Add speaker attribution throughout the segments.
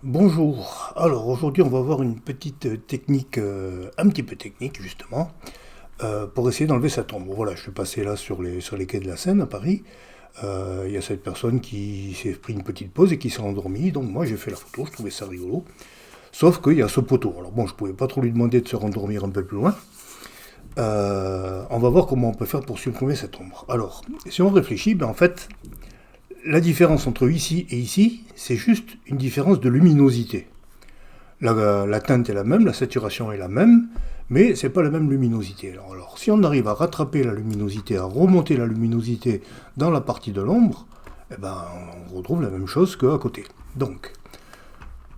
Speaker 1: Bonjour. Alors aujourd'hui on va voir une petite technique, un petit peu technique justement, pour essayer d'enlever cette ombre. Voilà, je suis passé là sur les quais de la Seine à Paris. Il y a cette personne qui s'est pris une petite pause et qui s'est endormie. Donc moi j'ai fait la photo, je trouvais ça rigolo. Sauf qu'il y a ce poteau. Alors bon, je pouvais pas trop lui demander de se rendormir un peu plus loin. On va voir comment on peut faire pour supprimer cette ombre. Alors, si on réfléchit, ben en fait, la différence entre ici et ici, c'est juste une différence de luminosité. La teinte est la même, la saturation est la même, mais c'est pas la même luminosité. Alors, si on arrive à rattraper la luminosité, à remonter la luminosité dans la partie de l'ombre, eh ben, on retrouve la même chose qu'à côté. Donc,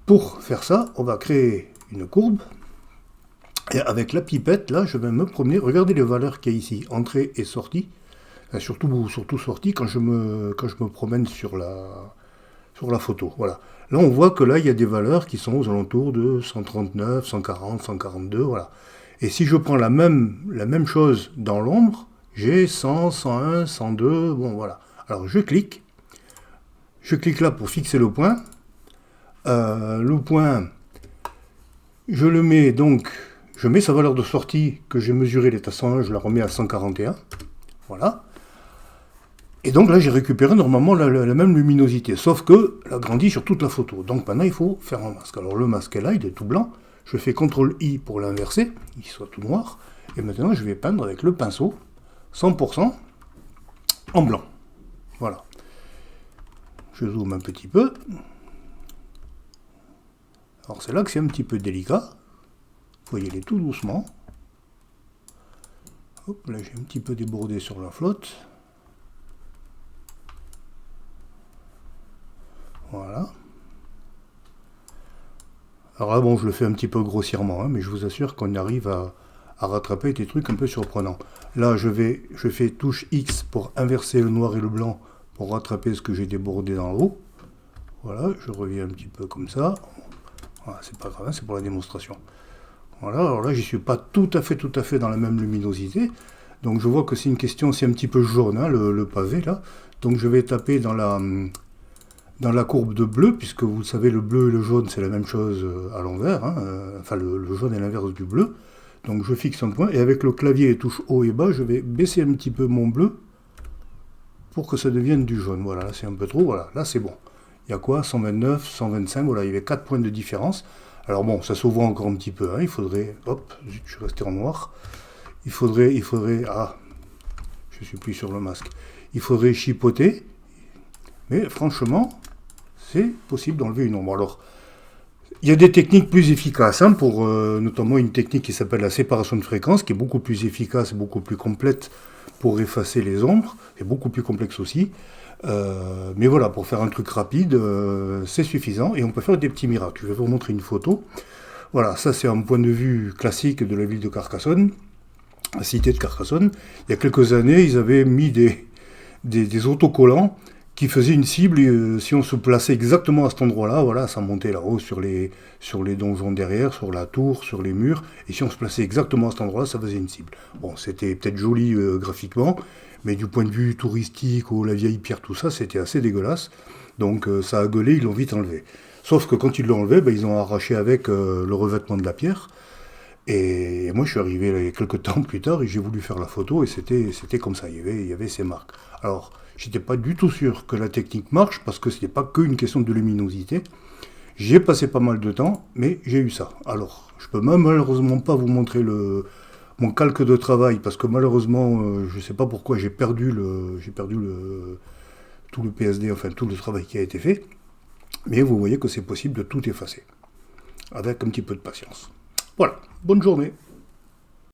Speaker 1: pour faire ça, on va créer une courbe. Et avec la pipette, là, je vais me promener. Regardez les valeurs qu'il y a ici, entrée et sortie. Surtout sortie quand je me promène sur la photo. Voilà. Là, on voit que là, il y a des valeurs qui sont aux alentours de 139, 140, 142, voilà. Et si je prends la même chose dans l'ombre, j'ai 100, 101, 102, bon, voilà. Alors, je clique là pour fixer le point. Le point, je le mets donc, je mets sa valeur de sortie que j'ai mesurée, elle est à 101, je la remets à 141, voilà. Et donc là, j'ai récupéré normalement la même luminosité, sauf que elle a grandi sur toute la photo. Donc maintenant, il faut faire un masque. Alors le masque est là, il est tout blanc. Je fais CTRL-I pour l'inverser, il soit tout noir. Et maintenant, je vais peindre avec le pinceau, 100% en blanc. Voilà. Je zoome un petit peu. Alors c'est là que c'est un petit peu délicat. Il faut y aller tout doucement. Hop, là j'ai un petit peu débordé sur la flotte. Voilà. Alors là, bon, je le fais un petit peu grossièrement, hein, mais je vous assure qu'on arrive à rattraper des trucs un peu surprenants. Là, je fais touche X pour inverser le noir et le blanc pour rattraper ce que j'ai débordé dans le haut. Voilà, je reviens un petit peu comme ça. Voilà, c'est pas grave, hein, c'est pour la démonstration. Voilà, alors là, j'y suis pas tout à fait dans la même luminosité. Donc je vois que c'est une question, c'est un petit peu jaune, hein, le pavé là. Donc je vais taper dans la courbe de bleu, puisque vous savez, le bleu et le jaune, c'est la même chose à l'envers. Hein, enfin, le jaune est l'inverse du bleu. Donc je fixe un point, et avec le clavier et touche haut et bas, je vais baisser un petit peu mon bleu pour que ça devienne du jaune. Voilà, là c'est un peu trop, voilà, là c'est bon. Il y a quoi 129, 125, voilà, il y avait 4 points de différence. Alors bon, ça s'ouvre encore un petit peu, hein, il faudrait, hop, zut, je suis resté en noir. Je suis plus sur le masque. Il faudrait chipoter, mais franchement, c'est possible d'enlever une ombre. Alors, il y a des techniques plus efficaces, hein, pour notamment une technique qui s'appelle la séparation de fréquences, qui est beaucoup plus efficace et beaucoup plus complète pour effacer les ombres, et beaucoup plus complexe aussi. Mais voilà, pour faire un truc rapide, c'est suffisant, et on peut faire des petits miracles. Je vais vous montrer une photo. Voilà, ça c'est un point de vue classique de la ville de Carcassonne, la cité de Carcassonne. Il y a quelques années, ils avaient mis des autocollants qui faisait une cible, et si on se plaçait exactement à cet endroit-là, voilà, ça montait là-haut sur les donjons derrière, sur la tour, sur les murs, et si on se plaçait exactement à cet endroit-là, ça faisait une cible. Bon, c'était peut-être joli graphiquement, mais du point de vue touristique, ou la vieille pierre, tout ça, c'était assez dégueulasse. Donc ça a gueulé, ils l'ont vite enlevé. Sauf que quand ils l'ont enlevé, ben, ils ont arraché avec le revêtement de la pierre. Et moi, je suis arrivé là, quelques temps plus tard et j'ai voulu faire la photo et c'était comme ça, il y avait ces marques. Alors, j'étais pas du tout sûr que la technique marche parce que ce n'est pas qu'une question de luminosité. J'ai passé pas mal de temps, mais j'ai eu ça. Alors, je peux malheureusement pas vous montrer mon calque de travail parce que malheureusement, je ne sais pas pourquoi j'ai perdu tout le PSD, enfin tout le travail qui a été fait. Mais vous voyez que c'est possible de tout effacer avec un petit peu de patience. Voilà, bonne journée.